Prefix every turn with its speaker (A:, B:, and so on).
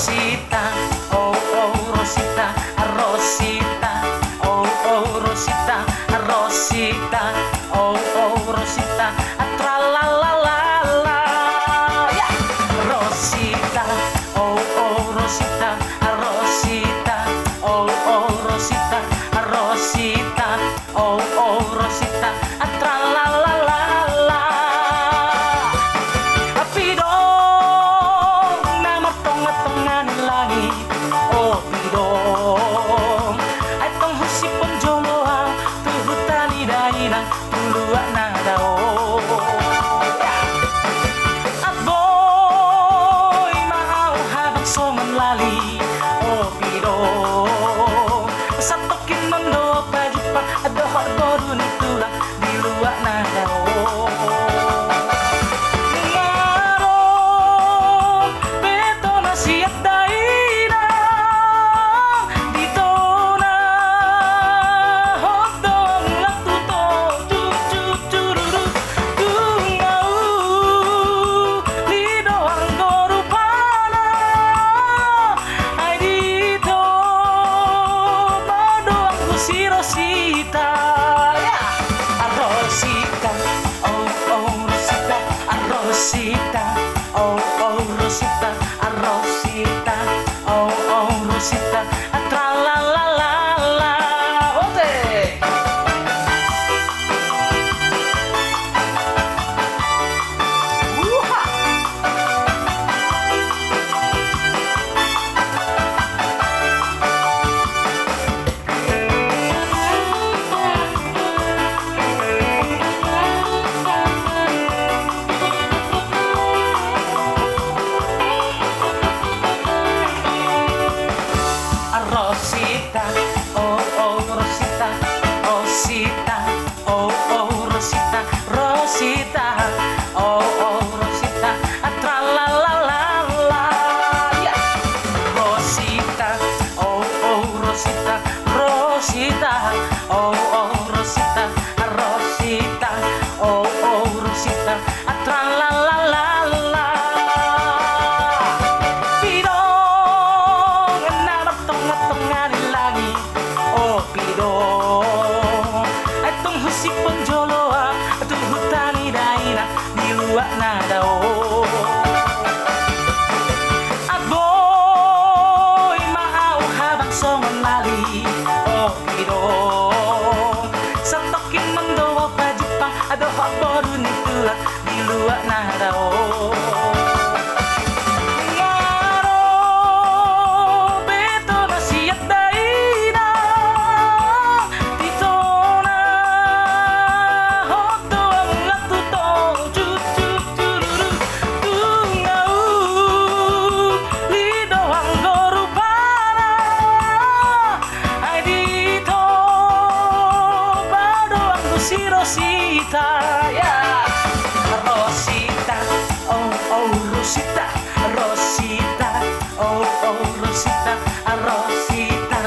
A: Rosita, oh oh Rosita, Rosita, oh oh Rosita, Rosita, oh oh Rosita, tra la la la la, yeah. Rosita, oh oh Rosita, Rosita, oh oh Rosita, Rosita, oh oh Rosita, tra la la la la. Pidong na matong-matongan langit, oh pidong ay tong husipon joloang tuhutani dainang tuluak na dao. Aboy maaw habang songan lali, oh pidong sa tokin mondo pajipang adohor boru ni tulang di luak na dao. Rosita, Rosita, oh oh Rosita, Rosita, oh oh Rosita, Rosita, oh oh Rosita, tra la la la la, oke. Rosita, oh oh Rosita, Rosita, oh oh Rosita, Rosita, oh oh Rosita, tra la la la la, yeah. Rosita, oh oh Rosita, Rosita, oh oh Rosita, Rosita, oh oh Rosita, tra la la la la. Husipon joloa tuhutani daina di luak na dao. Aboy maaw habang songon lali, oh pidong sa tokin mondo pajipang adohor boru ni tulang di luak na dao. Si Rosita, yeah. Rosita, oh oh Rosita, Rosita, oh oh Rosita, Rosita.